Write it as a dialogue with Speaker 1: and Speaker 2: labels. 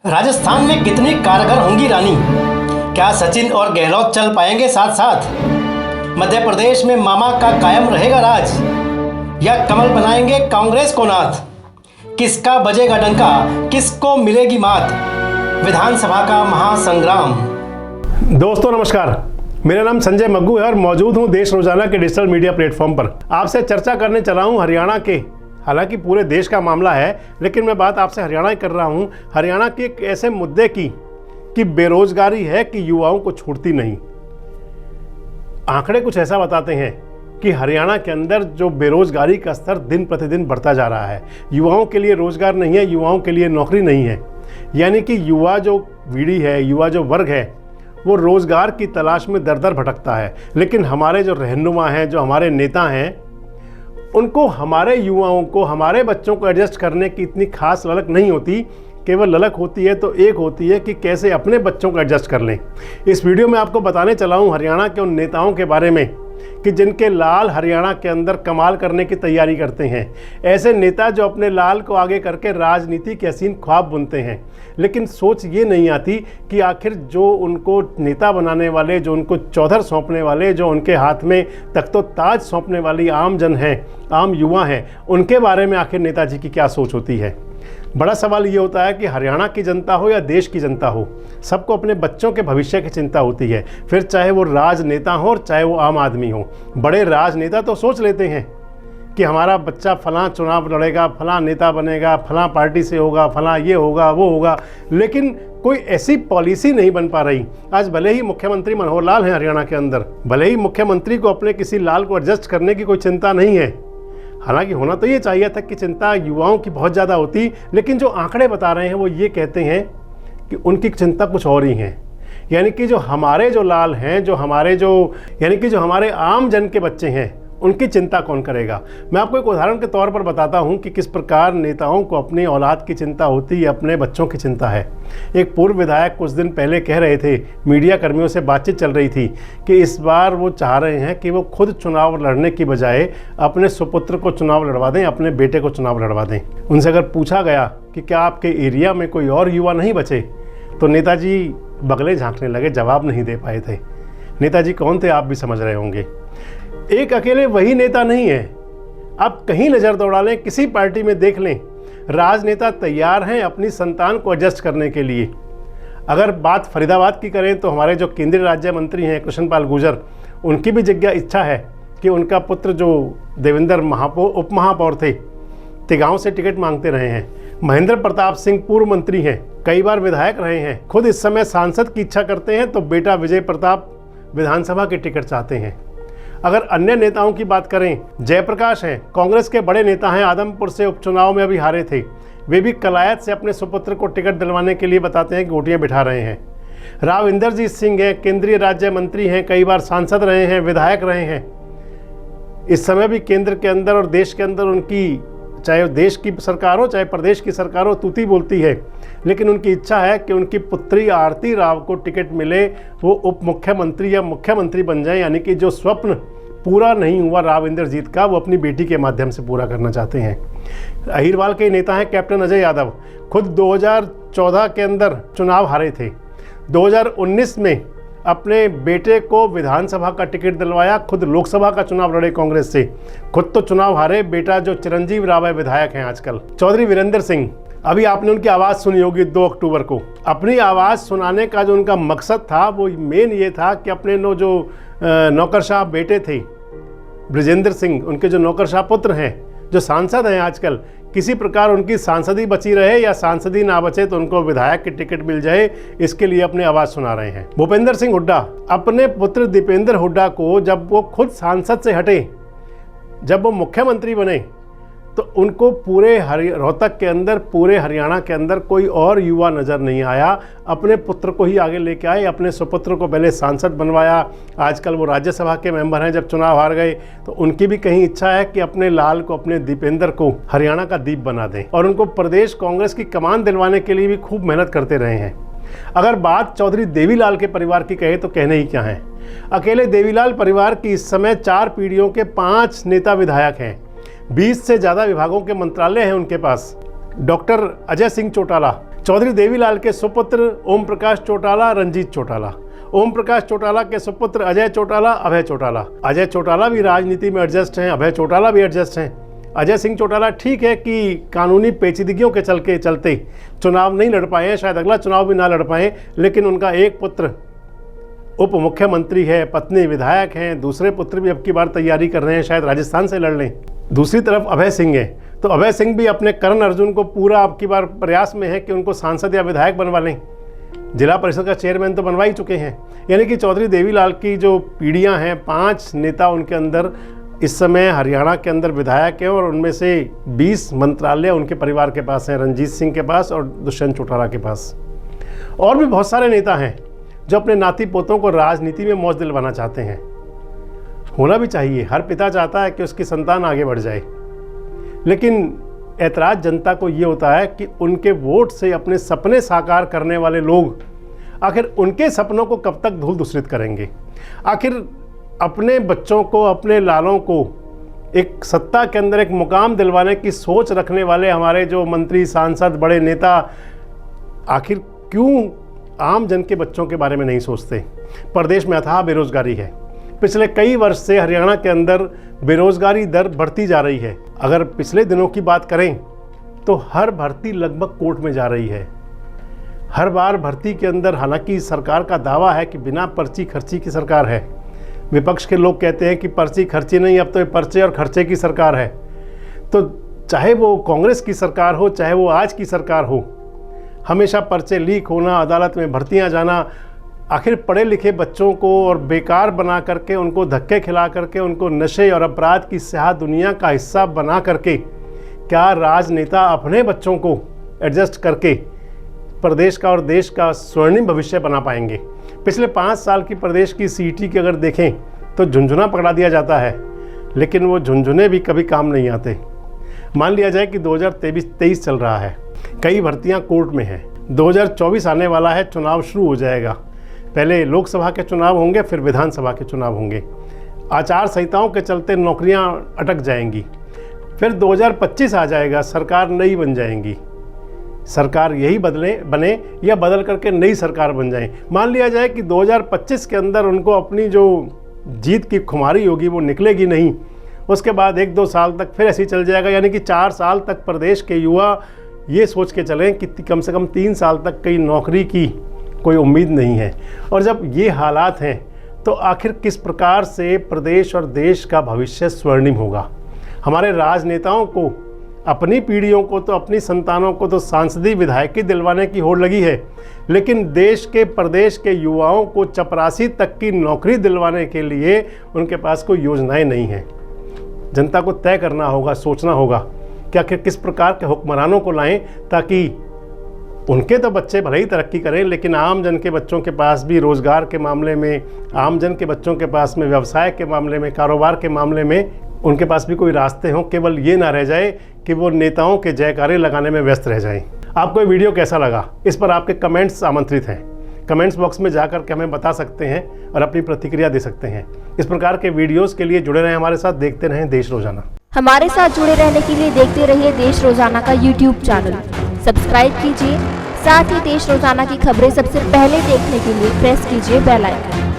Speaker 1: राजस्थान में कितनी कारगर होंगी रानी? क्या सचिन और गहलोत चल पाएंगे साथ साथ? मध्य प्रदेश में मामा का कायम रहेगा राज या कमल बनाएंगे कांग्रेस को नाथ? किसका बजेगा डंका, किसको मिलेगी मात? विधानसभा का महासंग्राम।
Speaker 2: दोस्तों नमस्कार, मेरा नाम संजय मग्गू है और मौजूद हूं देश रोजाना के डिजिटल मीडिया प्लेटफॉर्म पर। आपसे चर्चा करने चला हूं हरियाणा के, हालांकि पूरे देश का मामला है लेकिन मैं बात आपसे हरियाणा ही कर रहा हूं। हरियाणा के एक ऐसे मुद्दे की कि बेरोजगारी है कि युवाओं को छूटती नहीं। आंकड़े कुछ ऐसा बताते हैं कि हरियाणा के अंदर जो बेरोजगारी का स्तर दिन प्रतिदिन बढ़ता जा रहा है। युवाओं के लिए रोजगार नहीं है, युवाओं के लिए नौकरी नहीं है। यानी कि युवा जो पीढ़ी है, युवा जो वर्ग है, वो रोजगार की तलाश में दर दर भटकता है। लेकिन हमारे जो रहनुमा हैं, जो हमारे नेता हैं, उनको हमारे युवाओं को, हमारे बच्चों को एडजस्ट करने की इतनी खास ललक नहीं होती। केवल ललक होती है तो एक होती है कि कैसे अपने बच्चों को एडजस्ट कर लें। इस वीडियो में आपको बताने चला हूँ हरियाणा के उन नेताओं के बारे में कि जिनके लाल हरियाणा के अंदर कमाल करने की तैयारी करते हैं। ऐसे नेता जो अपने लाल को आगे करके राजनीति के हसीन ख्वाब बुनते हैं, लेकिन सोच ये नहीं आती कि आखिर जो उनको नेता बनाने वाले, जो उनको चौधर सौंपने वाले, जो उनके हाथ में तख्तो ताज सौंपने वाली आम जन हैं, आम युवा हैं, उनके बारे में आखिर नेताजी की क्या सोच होती है। बड़ा सवाल ये होता है कि हरियाणा की जनता हो या देश की जनता हो, सबको अपने बच्चों के भविष्य की चिंता होती है। फिर चाहे वो राजनेता हो और चाहे वो आम आदमी हो। बड़े राजनेता तो सोच लेते हैं कि हमारा बच्चा फलां चुनाव लड़ेगा, फलां नेता बनेगा, फलां पार्टी से होगा, फलां ये होगा, वो होगा, लेकिन कोई ऐसी पॉलिसी नहीं बन पा रही। आज भले ही मुख्यमंत्री मनोहर लाल हैं हरियाणा के अंदर, भले ही मुख्यमंत्री को अपने किसी लाल को एडजस्ट करने की कोई चिंता नहीं है। हालांकि होना तो ये चाहिए था कि चिंता युवाओं की बहुत ज़्यादा होती, लेकिन जो आंकड़े बता रहे हैं वो ये कहते हैं कि उनकी चिंता कुछ और ही है। यानी कि जो हमारे जो लाल हैं, जो हमारे आम जन के बच्चे हैं, उनकी चिंता कौन करेगा। मैं आपको एक उदाहरण के तौर पर बताता हूं कि किस प्रकार नेताओं को अपनी औलाद की चिंता होती है, अपने बच्चों की चिंता है। एक पूर्व विधायक कुछ दिन पहले कह रहे थे, मीडिया कर्मियों से बातचीत चल रही थी कि इस बार वो चाह रहे हैं कि वो खुद चुनाव लड़ने की बजाय अपने सुपुत्र को चुनाव लड़वा दें, अपने बेटे को चुनाव लड़वा दें। उनसे अगर पूछा गया कि क्या आपके एरिया में कोई और युवा नहीं बचे, तो नेताजी बगले झांकने लगे, जवाब नहीं दे पाए थे। नेताजी कौन थे आप भी समझ रहे होंगे। एक अकेले वही नेता नहीं है। आप कहीं नज़र दौड़ा लें, किसी पार्टी में देख लें, राजनेता तैयार हैं अपनी संतान को एडजस्ट करने के लिए। अगर बात फरीदाबाद की करें तो हमारे जो केंद्रीय राज्य मंत्री हैं कृष्ण पाल गुर्जर, उनकी भी इच्छा है कि उनका पुत्र जो देवेंद्र उप महापौर थे, तिगांव से टिकट मांगते रहे हैं। महेंद्र प्रताप सिंह पूर्व मंत्री हैं, कई बार विधायक रहे हैं, खुद इस समय सांसद की इच्छा करते हैं, तो बेटा विजय प्रताप विधानसभा के टिकट चाहते हैं। अगर अन्य नेताओं की बात करें, जयप्रकाश हैं, कांग्रेस के बड़े नेता हैं, आदमपुर से उपचुनाव में अभी हारे थे, वे भी कलायत से अपने सुपुत्र को टिकट दिलवाने के लिए बताते हैं कि गोटियां बिठा रहे हैं। राव इंदरजीत सिंह हैं, केंद्रीय राज्य मंत्री हैं, कई बार सांसद रहे हैं, विधायक रहे हैं। इस समय भी केंद्र के अंदर और देश के अंदर उनकी, चाहे देश की सरकार हो चाहे प्रदेश की सरकार हो, तूती बोलती है, लेकिन उनकी इच्छा है कि उनकी पुत्री आरती राव को टिकट मिले, वो उप मुख्यमंत्री या मुख्यमंत्री बन जाए। यानी कि जो स्वप्न पूरा नहीं हुआ राव इंदरजीत का, वो अपनी बेटी के माध्यम से पूरा करना चाहते हैं। अहिरवाल के नेता हैं कैप्टन अजय यादव, खुद 2014 के अंदर चुनाव हारे थे, 2019 में अपने बेटे को विधानसभा का टिकट दिलवाया, खुद लोकसभा का चुनाव लड़े कांग्रेस से, खुद तो चुनाव हारे। बेटा जो चिरंजीव राव है, विधायक हैं आजकल। चौधरी वीरेंद्र सिंह, अभी आपने उनकी आवाज़ सुनी होगी 2 अक्टूबर को। अपनी आवाज़ सुनाने का जो उनका मकसद था वो मेन ये था कि अपने जो नौकरशाह बेटे थे ब्रजेंद्र सिंह, उनके जो नौकरशाह पुत्र हैं, जो सांसद हैं आजकल, किसी प्रकार उनकी सांसदी बची रहे या सांसदी ना बचे तो उनको विधायक की टिकट मिल जाए, इसके लिए अपनी आवाज़ सुना रहे हैं। भूपेंद्र सिंह हुड्डा अपने पुत्र दीपेंद्र हुड्डा को, जब वो खुद सांसद से हटे, जब वो मुख्यमंत्री बने, तो उनको पूरे रोहतक के अंदर, पूरे हरियाणा के अंदर कोई और युवा नज़र नहीं आया। अपने पुत्र को ही आगे लेके आए, अपने सुपुत्र को पहले सांसद बनवाया, आजकल वो राज्यसभा के मेंबर हैं। जब चुनाव हार गए तो उनकी भी कहीं इच्छा है कि अपने लाल को, अपने दीपेंद्र को हरियाणा का दीप बना दें, और उनको प्रदेश कांग्रेस की कमान दिलवाने के लिए भी खूब मेहनत करते रहे हैं। अगर बात चौधरी देवीलाल के परिवार की कहे तो कहने ही क्या है। अकेले देवीलाल परिवार की इस समय 4 पीढ़ियों के 5 नेता विधायक हैं, 20 से ज़्यादा विभागों के मंत्रालय हैं उनके पास। डॉक्टर अजय सिंह चौटाला चौधरी देवीलाल के सुपुत्र ओम प्रकाश चौटाला, रंजीत चौटाला। ओम प्रकाश चौटाला के सुपुत्र अजय चौटाला, अभय चौटाला। अजय चौटाला भी राजनीति में एडजस्ट हैं, अभय चौटाला भी एडजस्ट हैं। अजय सिंह चौटाला ठीक है कि कानूनी पेचीदगियों के चलते चुनाव नहीं लड़ पाए हैं, शायद अगला चुनाव भी ना लड़ पाए, लेकिन उनका एक पुत्र उप मुख्यमंत्री है, पत्नी विधायक हैं, दूसरे पुत्र भी अब की बार तैयारी कर रहे हैं, शायद राजस्थान से लड़ लें। दूसरी तरफ अभय सिंह है, तो अभय सिंह भी अपने करण अर्जुन को पूरा अब की बार प्रयास में है कि उनको सांसद या विधायक बनवा लें। जिला परिषद का चेयरमैन तो बनवा ही चुके हैं। यानी कि चौधरी देवीलाल की जो पीढ़ियां हैं, 5 नेता उनके अंदर इस समय हरियाणा के अंदर विधायक हैं, और उनमें से 20 मंत्रालय उनके परिवार के पास हैं, रंजीत सिंह के पास और दुष्यंत चौटाला के पास। और भी बहुत सारे नेता हैं जो अपने नाती पोतों को राजनीति में मौज दिलवाना चाहते हैं। होना भी चाहिए, हर पिता चाहता है कि उसकी संतान आगे बढ़ जाए, लेकिन ऐतराज़ जनता को ये होता है कि उनके वोट से अपने सपने साकार करने वाले लोग आखिर उनके सपनों को कब तक धूल दूषित करेंगे। आखिर अपने बच्चों को, अपने लालों को एक सत्ता के अंदर एक मुकाम दिलवाने की सोच रखने वाले हमारे जो मंत्री, सांसद, बड़े नेता आखिर क्यों आम जन के बच्चों के बारे में नहीं सोचते। प्रदेश में अथाह बेरोजगारी है, पिछले कई वर्ष से हरियाणा के अंदर बेरोजगारी दर बढ़ती जा रही है। अगर पिछले दिनों की बात करें तो हर भर्ती लगभग कोर्ट में जा रही है। हर बार भर्ती के अंदर, हालांकि सरकार का दावा है कि बिना पर्ची खर्ची की सरकार है, विपक्ष के लोग कहते हैं कि पर्ची खर्ची नहीं, अब तो ये पर्चे और खर्चे की सरकार है। तो चाहे वो कांग्रेस की सरकार हो, चाहे वो आज की सरकार हो, हमेशा पर्चे लीक होना, अदालत में भर्तियां जाना, आखिर पढ़े लिखे बच्चों को और बेकार बना करके, उनको धक्के खिला करके, उनको नशे और अपराध की स्याह दुनिया का हिस्सा बना करके क्या राजनेता अपने बच्चों को एडजस्ट करके प्रदेश का और देश का स्वर्णिम भविष्य बना पाएंगे। पिछले 5 साल की प्रदेश की सीईटी की अगर देखें तो झुंझुना पकड़ा दिया जाता है, लेकिन वो झुंझुने भी कभी काम नहीं आते। मान लिया जाए कि 2023 चल रहा है, कई भर्तियां कोर्ट में हैं, 2024 आने वाला है, चुनाव शुरू हो जाएगा। पहले लोकसभा के चुनाव होंगे, फिर विधानसभा के चुनाव होंगे। आचार संहिताओं के चलते नौकरियां अटक जाएंगी, फिर 2025 आ जाएगा, सरकार नई बन जाएंगी। सरकार यही बने या बदल करके नई सरकार बन जाए। मान लिया जाए कि 2025 के अंदर उनको अपनी जो जीत की खुमारी होगी वो निकलेगी नहीं, उसके बाद 1-2 साल तक फिर ऐसे ही चल जाएगा। यानी कि 4 साल तक प्रदेश के युवा ये सोच के चलें कि कम से कम 3 साल तक कहीं नौकरी की कोई उम्मीद नहीं है। और जब ये हालात हैं तो आखिर किस प्रकार से प्रदेश और देश का भविष्य स्वर्णिम होगा। हमारे राजनेताओं को, अपनी पीढ़ियों को तो, अपनी संतानों को तो सांसदी विधायकी दिलवाने की होड़ लगी है, लेकिन देश के, प्रदेश के युवाओं को चपरासी तक की नौकरी दिलवाने के लिए उनके पास कोई योजनाएं नहीं हैं। जनता को तय करना होगा, सोचना होगा कि आखिर किस प्रकार के हुक्मरानों को लाएं ताकि उनके तो बच्चे भले ही तरक्की करें, लेकिन आम जन के बच्चों के पास भी रोज़गार के मामले में, आम जन के बच्चों के पास में व्यवसाय के मामले में, कारोबार के मामले में उनके पास भी कोई रास्ते हों। केवल ये ना रह जाए कि वो नेताओं के जयकारे लगाने में व्यस्त रह जाएं। आपको ये वीडियो कैसा लगा, इस पर आपके कमेंट्स आमंत्रित हैं। कमेंट्स बॉक्स में जाकर के हमें बता सकते हैं और अपनी प्रतिक्रिया दे सकते हैं। इस प्रकार के वीडियोस के लिए जुड़े रहें हमारे साथ, देखते रहें देश रोजाना।
Speaker 3: हमारे साथ जुड़े रहने के लिए देखते रहिए देश रोजाना का YouTube चैनल, सब्सक्राइब कीजिए। साथ ही देश रोजाना की खबरें सबसे पहले देखने के लिए प्रेस कीजिए बेल आइकन।